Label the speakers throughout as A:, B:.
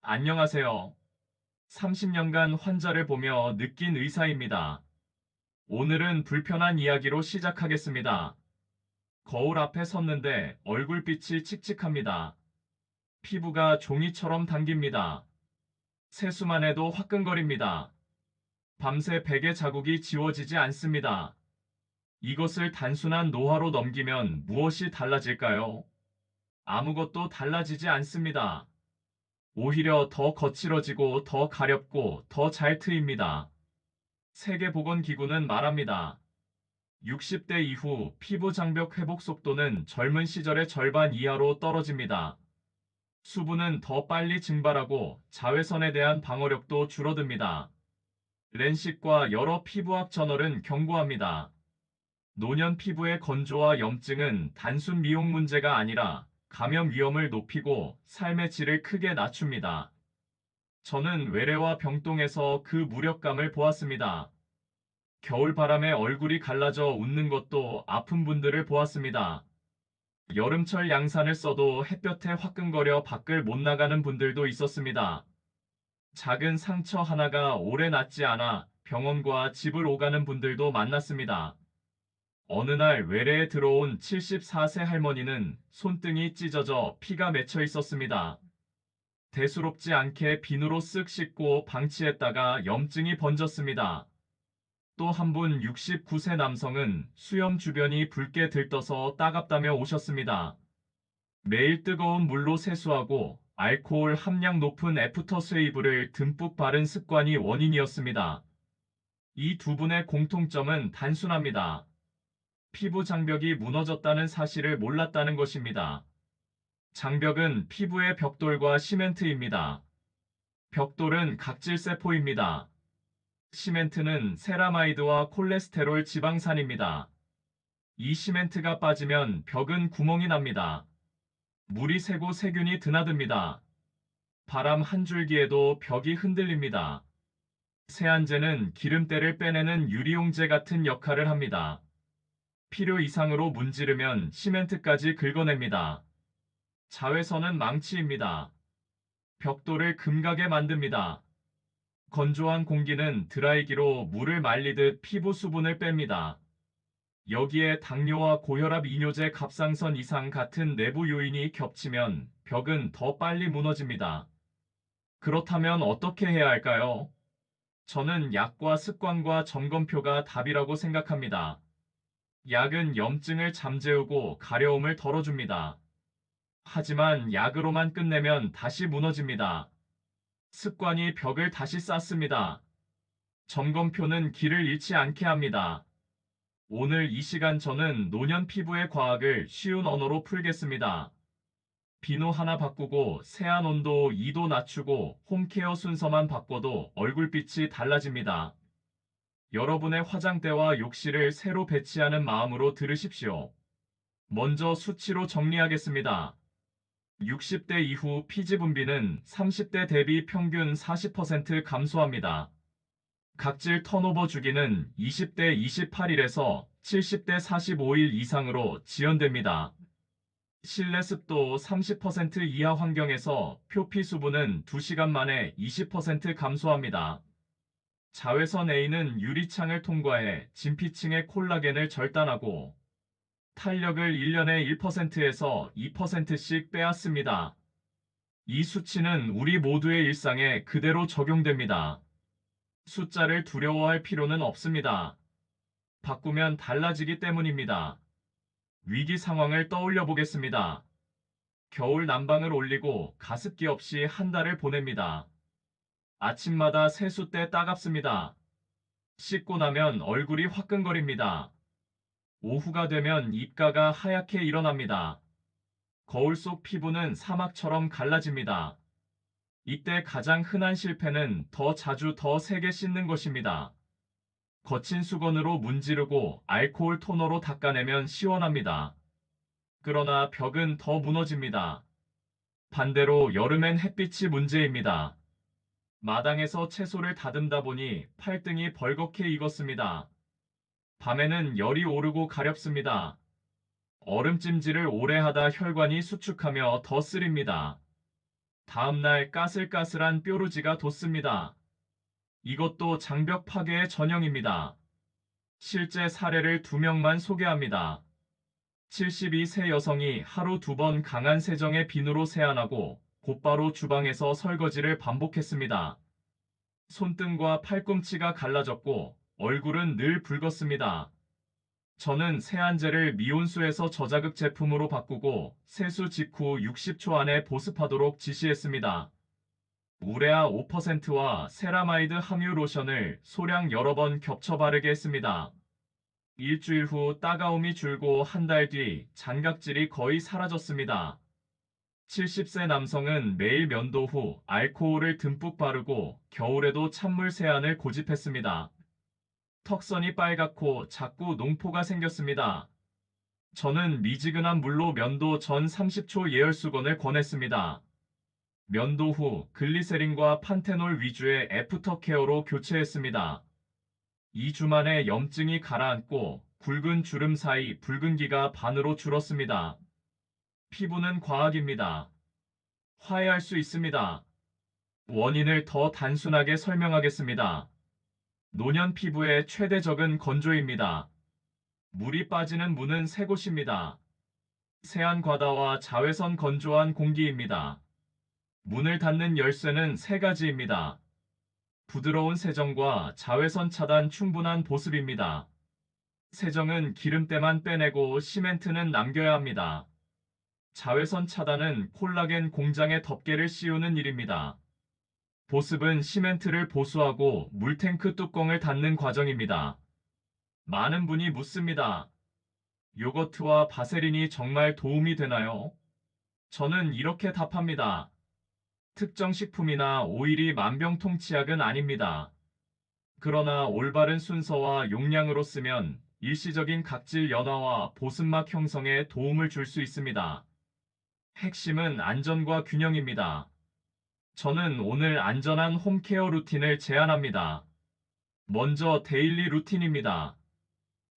A: 안녕하세요. 30년간 환자를 보며 느낀 의사입니다. 오늘은 불편한 이야기로 시작하겠습니다. 거울 앞에 섰는데 얼굴빛이 칙칙합니다. 피부가 종이처럼 당깁니다. 세수만 해도 화끈거립니다. 밤새 베개 자국이 지워지지 않습니다. 이것을 단순한 노화로 넘기면 무엇이 달라질까요? 아무것도 달라지지 않습니다. 오히려 더 거칠어지고 더 가렵고 더 잘 트입니다. 세계보건기구는 말합니다. 60대 이후 피부 장벽 회복 속도는 젊은 시절의 절반 이하로 떨어집니다. 수분은 더 빨리 증발하고 자외선에 대한 방어력도 줄어듭니다. 렌식과 여러 피부학 저널은 경고합니다. 노년 피부의 건조와 염증은 단순 미용 문제가 아니라 감염 위험을 높이고 삶의 질을 크게 낮춥니다. 저는 외래와 병동에서 그 무력감을 보았습니다. 겨울바람에 얼굴이 갈라져 웃는 것도 아픈 분들을 보았습니다. 여름철 양산을 써도 햇볕에 화끈거려 밖을 못 나가는 분들도 있었습니다. 작은 상처 하나가 오래 낫지 않아 병원과 집을 오가는 분들도 만났습니다. 어느 날 외래에 들어온 74세 할머니는 손등이 찢어져 피가 맺혀 있었습니다. 대수롭지 않게 비누로 쓱 씻고 방치했다가 염증이 번졌습니다. 또 한 분 69세 남성은 수염 주변이 붉게 들떠서 따갑다며 오셨습니다. 매일 뜨거운 물로 세수하고 알코올 함량 높은 애프터 쉐이브를 듬뿍 바른 습관이 원인이었습니다. 이 두 분의 공통점은 단순합니다. 피부 장벽이 무너졌다는 사실을 몰랐다는 것입니다. 장벽은 피부의 벽돌과 시멘트입니다. 벽돌은 각질세포입니다. 시멘트는 세라마이드와 콜레스테롤 지방산입니다. 이 시멘트가 빠지면 벽은 구멍이 납니다. 물이 새고 세균이 드나듭니다. 바람 한 줄기에도 벽이 흔들립니다. 세안제는 기름때를 빼내는 유리용제 같은 역할을 합니다. 필요 이상으로 문지르면 시멘트까지 긁어냅니다. 자외선은 망치입니다. 벽돌을 금가게 만듭니다. 건조한 공기는 드라이기로 물을 말리듯 피부 수분을 뺍니다. 여기에 당뇨와 고혈압 이뇨제 갑상선 이상 같은 내부 요인이 겹치면 벽은 더 빨리 무너집니다. 그렇다면 어떻게 해야 할까요? 저는 약과 습관과 점검표가 답이라고 생각합니다. 약은 염증을 잠재우고 가려움을 덜어줍니다. 하지만 약으로만 끝내면 다시 무너집니다. 습관이 벽을 다시 쌓습니다. 점검표는 길을 잃지 않게 합니다. 오늘 이 시간 저는 노년 피부의 과학을 쉬운 언어로 풀겠습니다. 비누 하나 바꾸고 세안 온도 2도 낮추고 홈케어 순서만 바꿔도 얼굴빛이 달라집니다. 여러분의 화장대와 욕실을 새로 배치하는 마음으로 들으십시오. 먼저 수치로 정리하겠습니다. 60대 이후 피지 분비는 30대 대비 평균 40% 감소합니다. 각질 턴오버 주기는 20대 28일에서 70대 45일 이상으로 지연됩니다. 실내 습도 30% 이하 환경에서 표피 수분은 2시간 만에 20% 감소합니다. 자외선 A는 유리창을 통과해 진피층의 콜라겐을 절단하고 탄력을 1년에 1%에서 2%씩 빼앗습니다. 이 수치는 우리 모두의 일상에 그대로 적용됩니다. 숫자를 두려워할 필요는 없습니다. 바꾸면 달라지기 때문입니다. 위기 상황을 떠올려 보겠습니다. 겨울 난방을 올리고 가습기 없이 한 달을 보냅니다. 아침마다 세수 때 따갑습니다. 씻고 나면 얼굴이 화끈거립니다. 오후가 되면 입가가 하얗게 일어납니다. 거울 속 피부는 사막처럼 갈라집니다. 이때 가장 흔한 실패는 더 자주 더 세게 씻는 것입니다. 거친 수건으로 문지르고 알코올 토너로 닦아내면 시원합니다. 그러나 벽은 더 무너집니다. 반대로 여름엔 햇빛이 문제입니다. 마당에서 채소를 다듬다 보니 팔등이 벌겋게 익었습니다. 밤에는 열이 오르고 가렵습니다. 얼음찜질을 오래 하다 혈관이 수축하며 더 쓰립니다. 다음날 까슬까슬한 뾰루지가 돋습니다. 이것도 장벽 파괴의 전형입니다. 실제 사례를 2명만 소개합니다. 72세 여성이 하루 2번 강한 세정에 비누로 세안하고 곧바로 주방에서 설거지를 반복했습니다. 손등과 팔꿈치가 갈라졌고 얼굴은 늘 붉었습니다. 저는 세안제를 미온수에서 저자극 제품으로 바꾸고 세수 직후 60초 안에 보습하도록 지시했습니다. 우레아 5%와 세라마이드 함유 로션을 소량 여러 번 겹쳐 바르게 했습니다. 일주일 후 따가움이 줄고 한 달 뒤 잔각질이 거의 사라졌습니다. 70세 남성은 매일 면도 후 알코올을 듬뿍 바르고 겨울에도 찬물 세안을 고집했습니다. 턱선이 빨갛고 자꾸 농포가 생겼습니다. 저는 미지근한 물로 면도 전 30초 예열 수건을 권했습니다. 면도 후 글리세린과 판테놀 위주의 애프터 케어로 교체했습니다. 2주 만에 염증이 가라앉고 굵은 주름 사이 붉은기가 반으로 줄었습니다. 피부는 과학입니다. 화해할 수 있습니다. 원인을 더 단순하게 설명하겠습니다. 노년 피부의 최대적은 건조입니다. 물이 빠지는 문은 세 곳입니다. 세안 과다와 자외선 건조한 공기입니다. 문을 닫는 열쇠는 세 가지입니다. 부드러운 세정과 자외선 차단 충분한 보습입니다. 세정은 기름때만 빼내고 시멘트는 남겨야 합니다. 자외선 차단은 콜라겐 공장에 덮개를 씌우는 일입니다. 보습은 시멘트를 보수하고 물탱크 뚜껑을 닫는 과정입니다. 많은 분이 묻습니다. 요거트와 바세린이 정말 도움이 되나요? 저는 이렇게 답합니다. 특정 식품이나 오일이 만병통치약은 아닙니다. 그러나 올바른 순서와 용량으로 쓰면 일시적인 각질 연화와 보습막 형성에 도움을 줄 수 있습니다. 핵심은 안전과 균형입니다. 저는 오늘 안전한 홈케어 루틴을 제안합니다. 먼저 데일리 루틴입니다.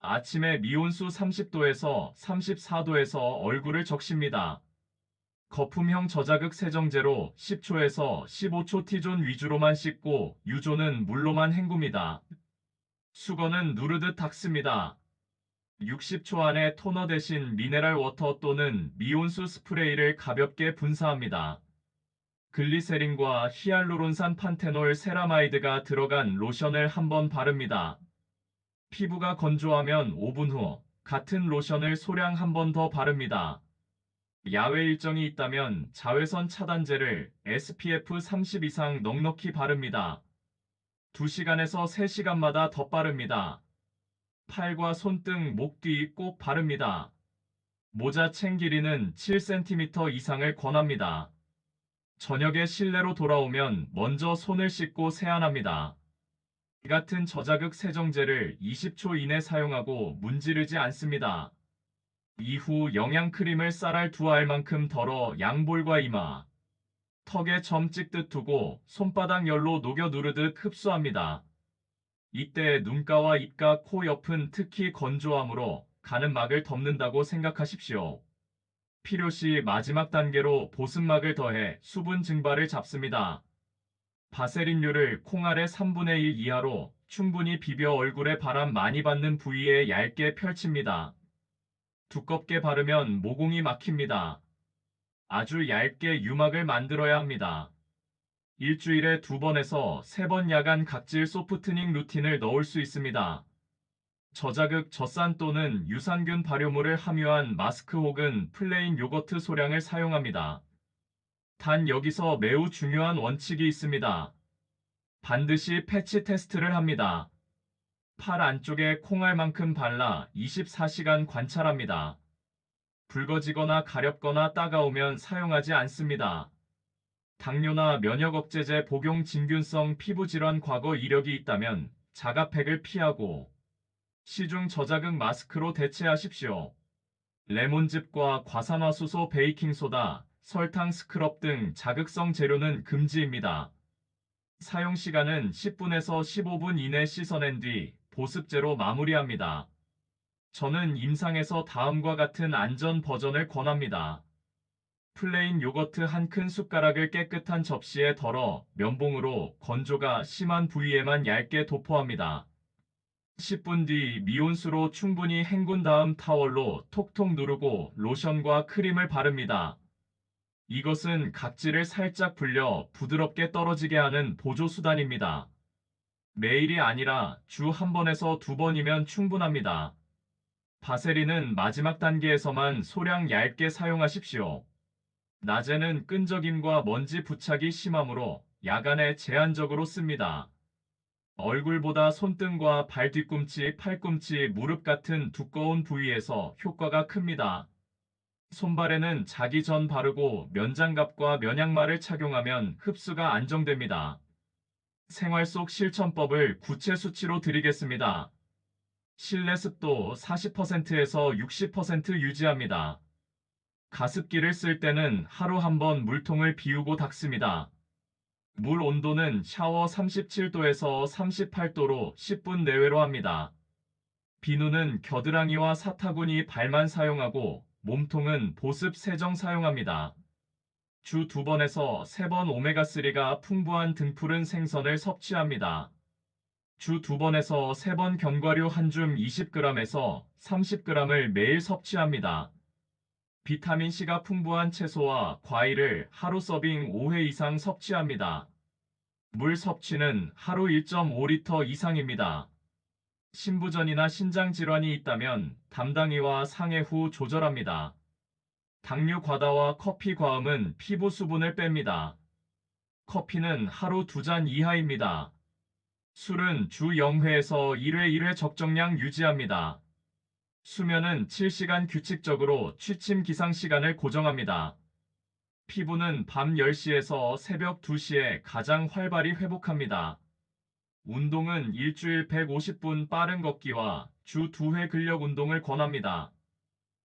A: 아침에 미온수 30도에서 34도에서 얼굴을 적십니다. 거품형 저자극 세정제로 10초에서 15초 T존 위주로만 씻고 U존은 물로만 헹굽니다. 수건은 누르듯 닦습니다. 60초 안에 토너 대신 미네랄 워터 또는 미온수 스프레이를 가볍게 분사합니다. 글리세린과 히알루론산 판테놀 세라마이드가 들어간 로션을 한번 바릅니다. 피부가 건조하면 5분 후 같은 로션을 소량 한 번 더 바릅니다. 야외 일정이 있다면 자외선 차단제를 SPF 30 이상 넉넉히 바릅니다. 2시간에서 3시간마다 덧바릅니다. 팔과 손등, 목 뒤 꼭 바릅니다. 모자 챙 길이는 7cm 이상을 권합니다. 저녁에 실내로 돌아오면 먼저 손을 씻고 세안합니다. 이 같은 저자극 세정제를 20초 이내 사용하고 문지르지 않습니다. 이후 영양크림을 쌀알 2알만큼 덜어 양볼과 이마, 턱에 점 찍듯 두고 손바닥 열로 녹여 누르듯 흡수합니다. 이때 눈가와 입가, 코 옆은 특히 건조하므로 가는 막을 덮는다고 생각하십시오. 필요시 마지막 단계로 보습막을 더해 수분 증발을 잡습니다. 바세린류를 콩알의 3분의 1 이하로 충분히 비벼 얼굴에 바람 많이 받는 부위에 얇게 펼칩니다. 두껍게 바르면 모공이 막힙니다. 아주 얇게 유막을 만들어야 합니다. 일주일에 2번에서 3번 야간 각질 소프트닝 루틴을 넣을 수 있습니다. 저자극 젖산 또는 유산균 발효물을 함유한 마스크 혹은 플레인 요거트 소량을 사용합니다. 단 여기서 매우 중요한 원칙이 있습니다. 반드시 패치 테스트를 합니다. 팔 안쪽에 콩알만큼 발라 24시간 관찰합니다. 붉어지거나 가렵거나 따가우면 사용하지 않습니다. 당뇨나 면역억제제 복용 진균성 피부질환 과거 이력이 있다면 자가팩을 피하고 시중 저자극 마스크로 대체하십시오. 레몬즙과 과산화수소 베이킹소다, 설탕 스크럽 등 자극성 재료는 금지입니다. 사용 시간은 10분에서 15분 이내 씻어낸 뒤 보습제로 마무리합니다. 저는 임상에서 다음과 같은 안전 버전을 권합니다. 플레인 요거트 한 큰 숟가락을 깨끗한 접시에 덜어 면봉으로 건조가 심한 부위에만 얇게 도포합니다. 10분 뒤 미온수로 충분히 헹군 다음 타월로 톡톡 누르고 로션과 크림을 바릅니다. 이것은 각질을 살짝 불려 부드럽게 떨어지게 하는 보조 수단입니다. 매일이 아니라 주 한 번에서 두 번이면 충분합니다. 바세린은 마지막 단계에서만 소량 얇게 사용하십시오. 낮에는 끈적임과 먼지 부착이 심하므로 야간에 제한적으로 씁니다. 얼굴보다 손등과 발 뒤꿈치, 팔꿈치, 무릎 같은 두꺼운 부위에서 효과가 큽니다. 손발에는 자기 전 바르고 면장갑과 면양말을 착용하면 흡수가 안정됩니다. 생활 속 실천법을 구체 수치로 드리겠습니다. 실내 습도 40%에서 60% 유지합니다. 가습기를 쓸 때는 하루 한 번 물통을 비우고 닦습니다. 물 온도는 샤워 37도에서 38도로 10분 내외로 합니다. 비누는 겨드랑이와 사타구니 발만 사용하고 몸통은 보습 세정 사용합니다. 주 2번에서 3번 오메가3가 풍부한 등푸른 생선을 섭취합니다. 주 2번에서 3번 견과류 한 줌 20g에서 30g을 매일 섭취합니다. 비타민C가 풍부한 채소와 과일을 하루 서빙 5회 이상 섭취합니다. 물 섭취는 하루 1.5리터 이상입니다. 신부전이나 신장질환이 있다면 담당의와 상해 후 조절합니다. 당류 과다와 커피 과음은 피부 수분을 뺍니다. 커피는 하루 2잔 이하입니다. 술은 주 0회에서 1회 적정량 유지합니다. 수면은 7시간 규칙적으로 취침 기상 시간을 고정합니다. 피부는 밤 10시에서 새벽 2시에 가장 활발히 회복합니다. 운동은 일주일 150분 빠른 걷기와 주 2회 근력 운동을 권합니다.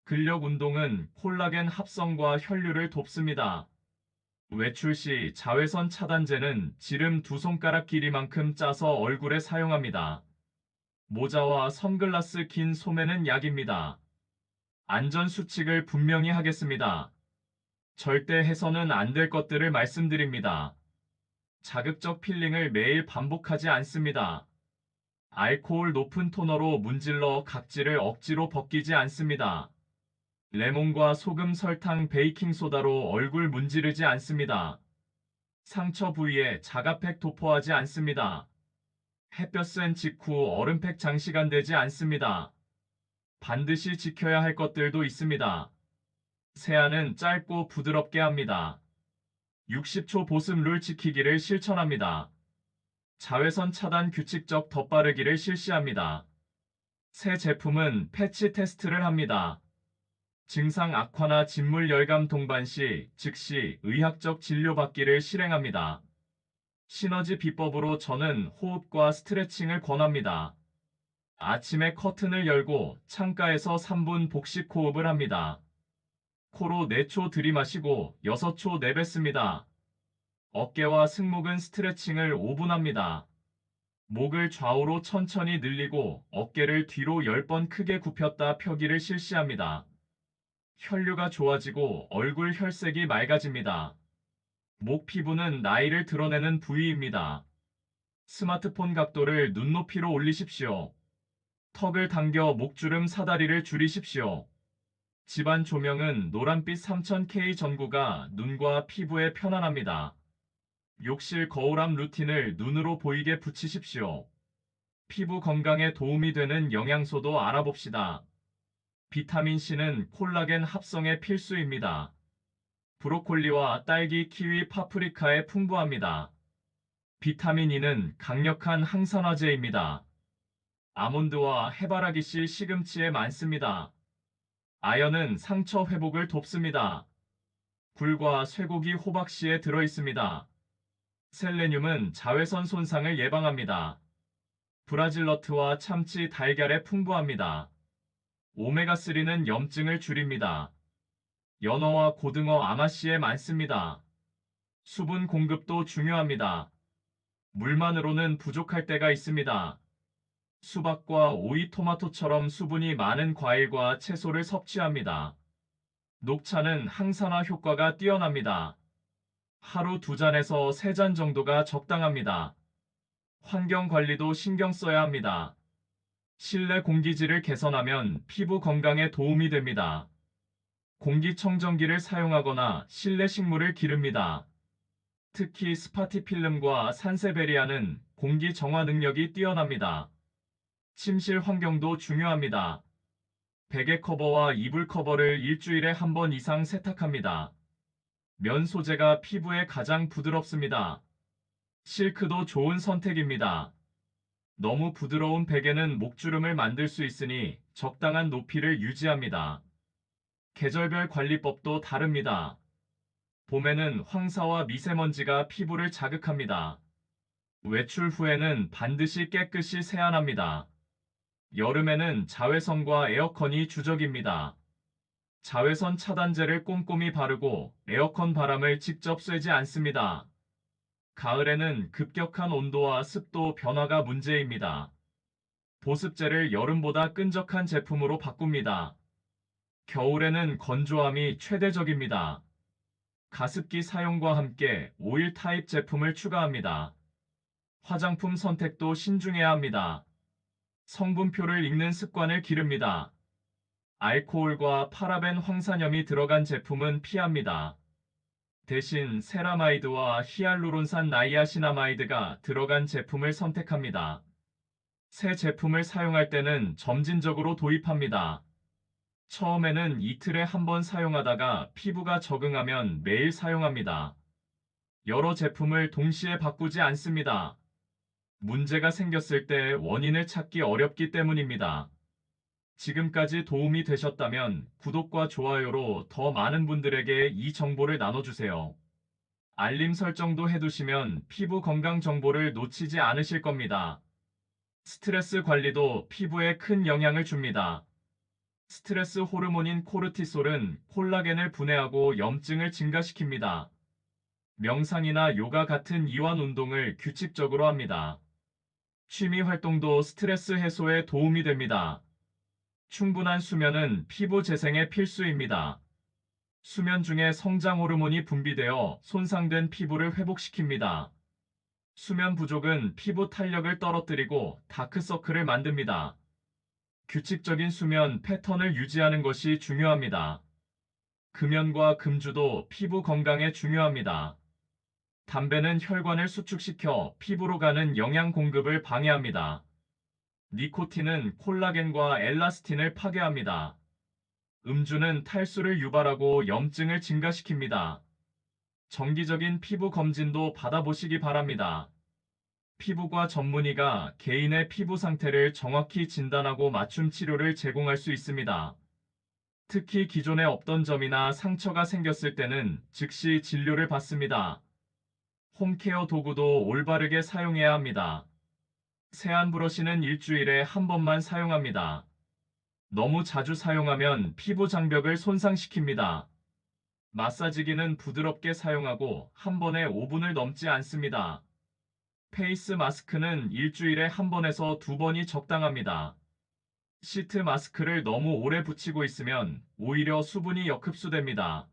A: 근력 운동은 콜라겐 합성과 혈류를 돕습니다. 외출 시 자외선 차단제는 지름 2손가락 길이만큼 짜서 얼굴에 사용합니다. 모자와 선글라스 긴 소매는 약입니다. 안전 수칙을 분명히 하겠습니다. 절대 해서는 안 될 것들을 말씀드립니다. 자극적 필링을 매일 반복하지 않습니다. 알코올 높은 토너로 문질러 각질을 억지로 벗기지 않습니다. 레몬과 소금, 설탕, 베이킹소다로 얼굴 문지르지 않습니다. 상처 부위에 자가팩 도포하지 않습니다. 햇볕 쐰 직후 얼음팩 장시간 되지 않습니다. 반드시 지켜야 할 것들도 있습니다. 세안은 짧고 부드럽게 합니다. 60초 보습 룰 지키기를 실천합니다. 자외선 차단 규칙적 덧바르기를 실시합니다. 새 제품은 패치 테스트를 합니다. 증상 악화나 진물 열감 동반 시 즉시 의학적 진료받기를 실행합니다. 시너지 비법으로 저는 호흡과 스트레칭을 권합니다. 아침에 커튼을 열고 창가에서 3분 복식 호흡을 합니다. 코로 4초 들이마시고 6초 내뱉습니다. 어깨와 승모근 스트레칭을 5분 합니다. 목을 좌우로 천천히 늘리고 어깨를 뒤로 10번 크게 굽혔다 펴기를 실시합니다. 혈류가 좋아지고 얼굴 혈색이 맑아집니다. 목 피부는 나이를 드러내는 부위입니다. 스마트폰 각도를 눈높이로 올리십시오. 턱을 당겨 목주름 사다리를 줄이십시오. 집안 조명은 노란빛 3000K 전구가 눈과 피부에 편안합니다. 욕실 거울 앞 루틴을 눈으로 보이게 붙이십시오. 피부 건강에 도움이 되는 영양소도 알아봅시다. 비타민C는 콜라겐 합성에 필수입니다. 브로콜리와 딸기, 키위, 파프리카에 풍부합니다. 비타민E는 강력한 항산화제입니다. 아몬드와 해바라기씨 시금치에 많습니다. 아연은 상처 회복을 돕습니다. 굴과 쇠고기 호박씨에 들어있습니다. 셀레늄은 자외선 손상을 예방합니다. 브라질너트와 참치, 달걀에 풍부합니다. 오메가3는 염증을 줄입니다. 연어와 고등어, 아마씨에 많습니다. 수분 공급도 중요합니다. 물만으로는 부족할 때가 있습니다. 수박과 오이, 토마토처럼 수분이 많은 과일과 채소를 섭취합니다. 녹차는 항산화 효과가 뛰어납니다. 하루 2잔에서 3잔 정도가 적당합니다. 환경 관리도 신경 써야 합니다. 실내 공기질을 개선하면 피부 건강에 도움이 됩니다. 공기청정기를 사용하거나 실내 식물을 기릅니다. 특히 스파티필름과 산세베리아는 공기 정화 능력이 뛰어납니다. 침실 환경도 중요합니다. 베개 커버와 이불 커버를 일주일에 한 번 이상 세탁합니다. 면 소재가 피부에 가장 부드럽습니다. 실크도 좋은 선택입니다. 너무 부드러운 베개는 목주름을 만들 수 있으니 적당한 높이를 유지합니다. 계절별 관리법도 다릅니다. 봄에는 황사와 미세먼지가 피부를 자극합니다. 외출 후에는 반드시 깨끗이 세안합니다. 여름에는 자외선과 에어컨이 주적입니다. 자외선 차단제를 꼼꼼히 바르고 에어컨 바람을 직접 쐬지 않습니다. 가을에는 급격한 온도와 습도 변화가 문제입니다. 보습제를 여름보다 끈적한 제품으로 바꿉니다. 겨울에는 건조함이 최대적입니다. 가습기 사용과 함께 오일 타입 제품을 추가합니다. 화장품 선택도 신중해야 합니다. 성분표를 읽는 습관을 기릅니다. 알코올과 파라벤 황산염이 들어간 제품은 피합니다. 대신 세라마이드와 히알루론산 나이아신아마이드가 들어간 제품을 선택합니다. 새 제품을 사용할 때는 점진적으로 도입합니다. 처음에는 이틀에 한 번 사용하다가 피부가 적응하면 매일 사용합니다. 여러 제품을 동시에 바꾸지 않습니다. 문제가 생겼을 때 원인을 찾기 어렵기 때문입니다. 지금까지 도움이 되셨다면 구독과 좋아요로 더 많은 분들에게 이 정보를 나눠주세요. 알림 설정도 해두시면 피부 건강 정보를 놓치지 않으실 겁니다. 스트레스 관리도 피부에 큰 영향을 줍니다. 스트레스 호르몬인 코르티솔은 콜라겐을 분해하고 염증을 증가시킵니다. 명상이나 요가 같은 이완 운동을 규칙적으로 합니다. 취미 활동도 스트레스 해소에 도움이 됩니다. 충분한 수면은 피부 재생에 필수입니다. 수면 중에 성장 호르몬이 분비되어 손상된 피부를 회복시킵니다. 수면 부족은 피부 탄력을 떨어뜨리고 다크서클을 만듭니다. 규칙적인 수면 패턴을 유지하는 것이 중요합니다. 금연과 금주도 피부 건강에 중요합니다. 담배는 혈관을 수축시켜 피부로 가는 영양 공급을 방해합니다. 니코틴은 콜라겐과 엘라스틴을 파괴합니다. 음주는 탈수를 유발하고 염증을 증가시킵니다. 정기적인 피부 검진도 받아보시기 바랍니다. 피부과 전문의가 개인의 피부 상태를 정확히 진단하고 맞춤 치료를 제공할 수 있습니다. 특히 기존에 없던 점이나 상처가 생겼을 때는 즉시 진료를 받습니다. 홈케어 도구도 올바르게 사용해야 합니다. 세안 브러쉬는 일주일에 한 번만 사용합니다. 너무 자주 사용하면 피부 장벽을 손상시킵니다. 마사지기는 부드럽게 사용하고 한 번에 5분을 넘지 않습니다. 페이스 마스크는 일주일에 한 번에서 2번이 적당합니다. 시트 마스크를 너무 오래 붙이고 있으면 오히려 수분이 역흡수됩니다.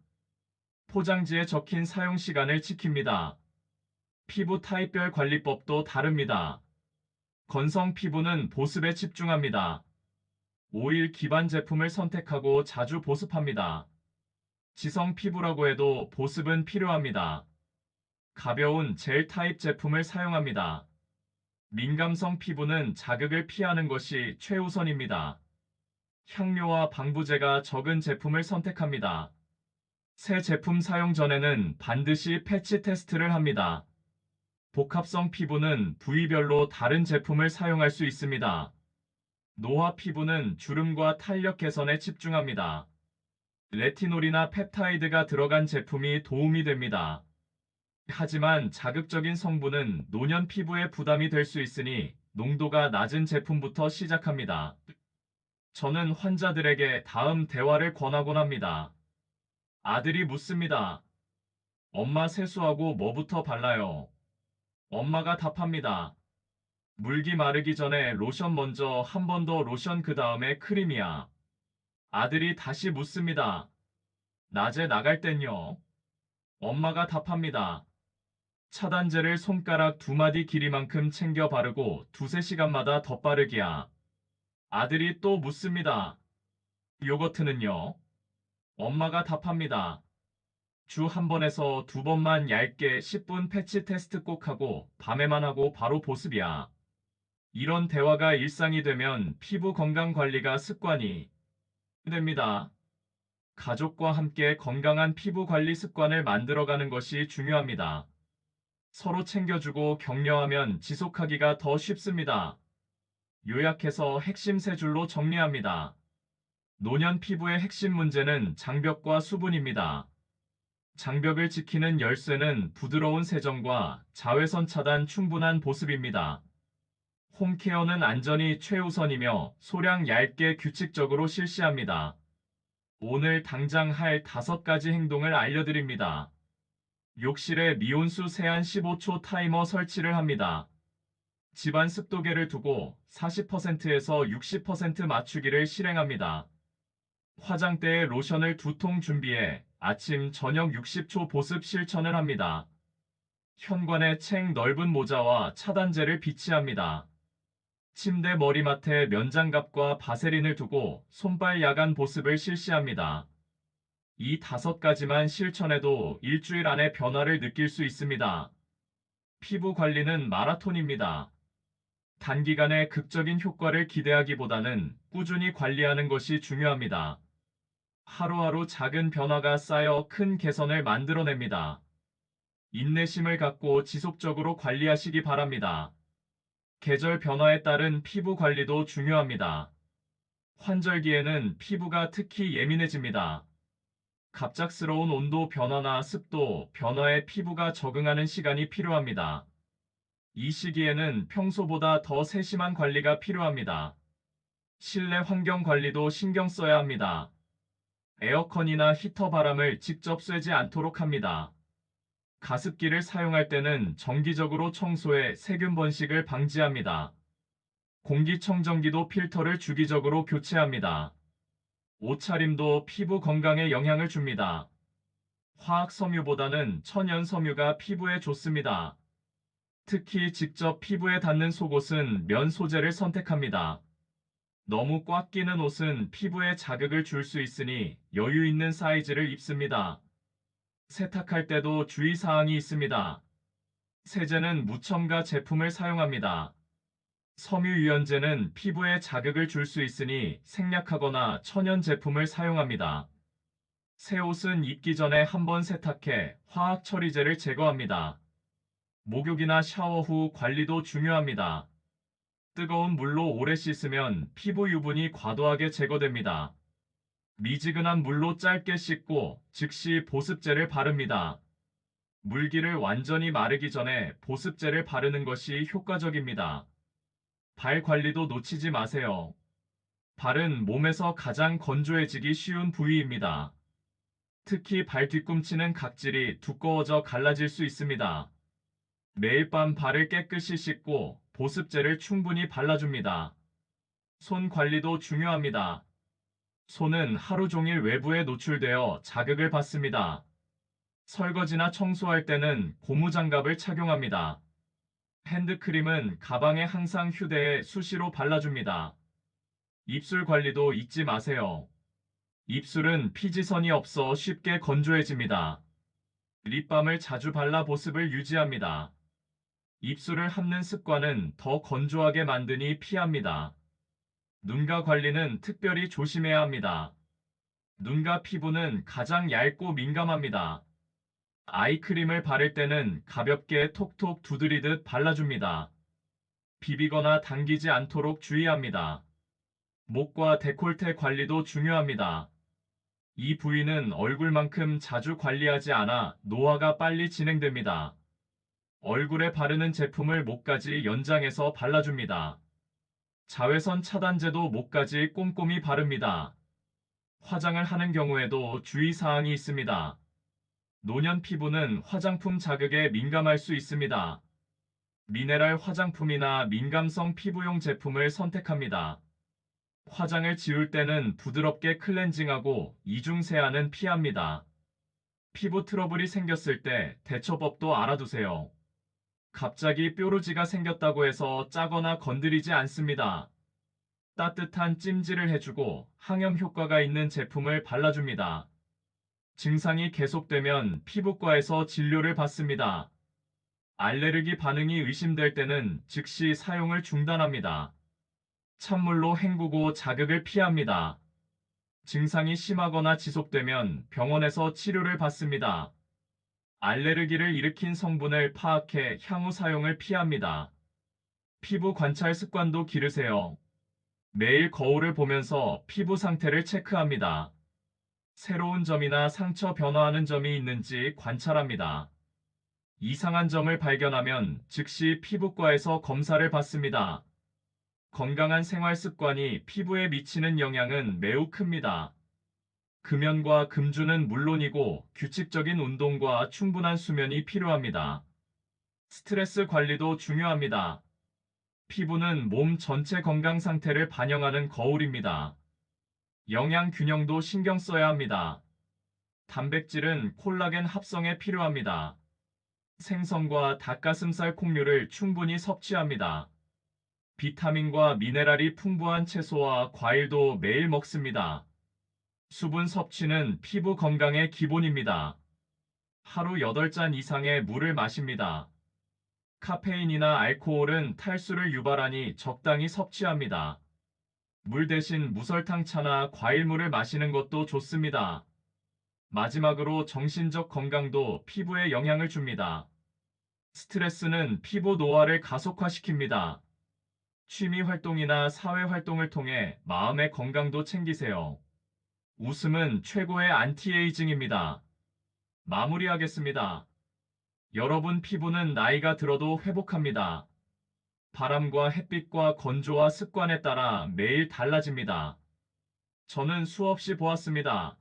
A: 포장지에 적힌 사용 시간을 지킵니다. 피부 타입별 관리법도 다릅니다. 건성 피부는 보습에 집중합니다. 오일 기반 제품을 선택하고 자주 보습합니다. 지성 피부라고 해도 보습은 필요합니다. 가벼운 젤 타입 제품을 사용합니다. 민감성 피부는 자극을 피하는 것이 최우선입니다. 향료와 방부제가 적은 제품을 선택합니다. 새 제품 사용 전에는 반드시 패치 테스트를 합니다. 복합성 피부는 부위별로 다른 제품을 사용할 수 있습니다. 노화 피부는 주름과 탄력 개선에 집중합니다. 레티놀이나 펩타이드가 들어간 제품이 도움이 됩니다. 하지만 자극적인 성분은 노년 피부에 부담이 될 수 있으니 농도가 낮은 제품부터 시작합니다. 저는 환자들에게 다음 대화를 권하곤 합니다. 아들이 묻습니다. 엄마 세수하고 뭐부터 발라요? 엄마가 답합니다. 물기 마르기 전에 로션 먼저 한 번 더 로션 그 다음에 크림이야. 아들이 다시 묻습니다. 낮에 나갈 땐요. 엄마가 답합니다. 차단제를 손가락 2마디 길이만큼 챙겨 바르고 2~3시간마다 덧바르기야. 아들이 또 묻습니다. 요거트는요? 엄마가 답합니다. 주 1번에서 2번만 얇게 10분 패치 테스트 꼭 하고 밤에만 하고 바로 보습이야. 이런 대화가 일상이 되면 피부 건강 관리가 습관이 됩니다. 가족과 함께 건강한 피부 관리 습관을 만들어가는 것이 중요합니다. 서로 챙겨주고 격려하면 지속하기가 더 쉽습니다. 요약해서 핵심 3줄로 정리합니다. 노년 피부의 핵심 문제는 장벽과 수분입니다. 장벽을 지키는 열쇠는 부드러운 세정과 자외선 차단 충분한 보습입니다. 홈케어는 안전이 최우선이며 소량 얇게 규칙적으로 실시합니다. 오늘 당장 할 5가지 행동을 알려드립니다. 욕실에 미온수 세안 15초 타이머 설치를 합니다. 집안 습도계를 두고 40%에서 60% 맞추기를 실행합니다. 화장대에 로션을 2통 준비해 아침 저녁 60초 보습 실천을 합니다. 현관에 챙 넓은 모자와 차단제를 비치합니다. 침대 머리맡에 면장갑과 바세린을 두고 손빨 야간 보습을 실시합니다. 이 5가지만 실천해도 일주일 안에 변화를 느낄 수 있습니다. 피부 관리는 마라톤입니다. 단기간에 극적인 효과를 기대하기보다는 꾸준히 관리하는 것이 중요합니다. 하루하루 작은 변화가 쌓여 큰 개선을 만들어냅니다. 인내심을 갖고 지속적으로 관리하시기 바랍니다. 계절 변화에 따른 피부 관리도 중요합니다. 환절기에는 피부가 특히 예민해집니다. 갑작스러운 온도 변화나 습도 변화에 피부가 적응하는 시간이 필요합니다. 이 시기에는 평소보다 더 세심한 관리가 필요합니다. 실내 환경 관리도 신경 써야 합니다. 에어컨이나 히터 바람을 직접 쐬지 않도록 합니다. 가습기를 사용할 때는 정기적으로 청소해 세균 번식을 방지합니다. 공기청정기도 필터를 주기적으로 교체합니다. 옷차림도 피부 건강에 영향을 줍니다. 화학 섬유보다는 천연 섬유가 피부에 좋습니다. 특히 직접 피부에 닿는 속옷은 면 소재를 선택합니다. 너무 꽉 끼는 옷은 피부에 자극을 줄 수 있으니 여유 있는 사이즈를 입습니다. 세탁할 때도 주의사항이 있습니다. 세제는 무첨가 제품을 사용합니다. 섬유유연제는 피부에 자극을 줄 수 있으니 생략하거나 천연 제품을 사용합니다. 새 옷은 입기 전에 한번 세탁해 화학 처리제를 제거합니다. 목욕이나 샤워 후 관리도 중요합니다. 뜨거운 물로 오래 씻으면 피부 유분이 과도하게 제거됩니다. 미지근한 물로 짧게 씻고 즉시 보습제를 바릅니다. 물기를 완전히 마르기 전에 보습제를 바르는 것이 효과적입니다. 발 관리도 놓치지 마세요. 발은 몸에서 가장 건조해지기 쉬운 부위입니다. 특히 발 뒤꿈치는 각질이 두꺼워져 갈라질 수 있습니다. 매일 밤 발을 깨끗이 씻고 보습제를 충분히 발라줍니다. 손 관리도 중요합니다. 손은 하루 종일 외부에 노출되어 자극을 받습니다. 설거지나 청소할 때는 고무장갑을 착용합니다. 핸드크림은 가방에 항상 휴대해 수시로 발라줍니다. 입술 관리도 잊지 마세요. 입술은 피지선이 없어 쉽게 건조해집니다. 립밤을 자주 발라 보습을 유지합니다. 입술을 핥는 습관은 더 건조하게 만드니 피합니다. 눈가 관리는 특별히 조심해야 합니다. 눈가 피부는 가장 얇고 민감합니다. 아이크림을 바를 때는 가볍게 톡톡 두드리듯 발라줍니다. 비비거나 당기지 않도록 주의합니다. 목과 데콜테 관리도 중요합니다. 이 부위는 얼굴만큼 자주 관리하지 않아 노화가 빨리 진행됩니다. 얼굴에 바르는 제품을 목까지 연장해서 발라줍니다. 자외선 차단제도 목까지 꼼꼼히 바릅니다. 화장을 하는 경우에도 주의사항이 있습니다. 노년 피부는 화장품 자극에 민감할 수 있습니다. 미네랄 화장품이나 민감성 피부용 제품을 선택합니다. 화장을 지울 때는 부드럽게 클렌징하고 이중 세안은 피합니다. 피부 트러블이 생겼을 때 대처법도 알아두세요. 갑자기 뾰루지가 생겼다고 해서 짜거나 건드리지 않습니다. 따뜻한 찜질을 해주고 항염 효과가 있는 제품을 발라줍니다. 증상이 계속되면 피부과에서 진료를 받습니다. 알레르기 반응이 의심될 때는 즉시 사용을 중단합니다. 찬물로 헹구고 자극을 피합니다. 증상이 심하거나 지속되면 병원에서 치료를 받습니다. 알레르기를 일으킨 성분을 파악해 향후 사용을 피합니다. 피부 관찰 습관도 기르세요. 매일 거울을 보면서 피부 상태를 체크합니다. 새로운 점이나 상처 변화하는 점이 있는지 관찰합니다. 이상한 점을 발견하면 즉시 피부과에서 검사를 받습니다. 건강한 생활 습관이 피부에 미치는 영향은 매우 큽니다. 금연과 금주는 물론이고 규칙적인 운동과 충분한 수면이 필요합니다. 스트레스 관리도 중요합니다. 피부는 몸 전체 건강 상태를 반영하는 거울입니다. 영양 균형도 신경 써야 합니다. 단백질은 콜라겐 합성에 필요합니다. 생선과 닭가슴살 콩류를 충분히 섭취합니다. 비타민과 미네랄이 풍부한 채소와 과일도 매일 먹습니다. 수분 섭취는 피부 건강의 기본입니다. 하루 8잔 이상의 물을 마십니다. 카페인이나 알코올은 탈수를 유발하니 적당히 섭취합니다. 물 대신 무설탕 차나 과일물을 마시는 것도 좋습니다. 마지막으로 정신적 건강도 피부에 영향을 줍니다. 스트레스는 피부 노화를 가속화시킵니다. 취미 활동이나 사회 활동을 통해 마음의 건강도 챙기세요. 웃음은 최고의 안티에이징입니다. 마무리하겠습니다. 여러분 피부는 나이가 들어도 회복합니다. 바람과 햇빛과 건조와 습관에 따라 매일 달라집니다. 저는 수없이 보았습니다.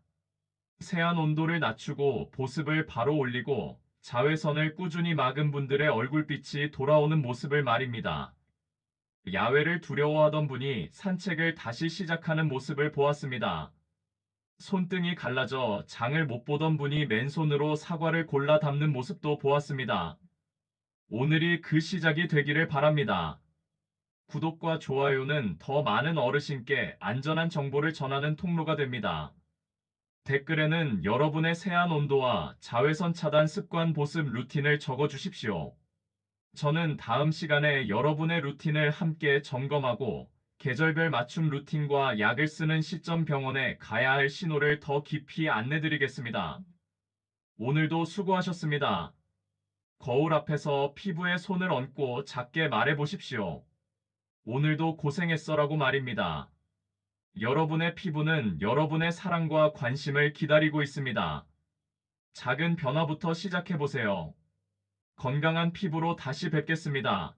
A: 세안 온도를 낮추고 보습을 바로 올리고 자외선을 꾸준히 막은 분들의 얼굴빛이 돌아오는 모습을 말입니다. 야외를 두려워하던 분이 산책을 다시 시작하는 모습을 보았습니다. 손등이 갈라져 장을 못 보던 분이 맨손으로 사과를 골라 담는 모습도 보았습니다. 오늘이 그 시작이 되기를 바랍니다. 구독과 좋아요는 더 많은 어르신께 안전한 정보를 전하는 통로가 됩니다. 댓글에는 여러분의 세안 온도와 자외선 차단 습관 보습 루틴을 적어 주십시오. 저는 다음 시간에 여러분의 루틴을 함께 점검하고 계절별 맞춤 루틴과 약을 쓰는 시점 병원에 가야 할 신호를 더 깊이 안내드리겠습니다. 오늘도 수고하셨습니다. 거울 앞에서 피부에 손을 얹고 작게 말해 보십시오. 오늘도 고생했어라고 말입니다. 여러분의 피부는 여러분의 사랑과 관심을 기다리고 있습니다. 작은 변화부터 시작해 보세요. 건강한 피부로 다시 뵙겠습니다.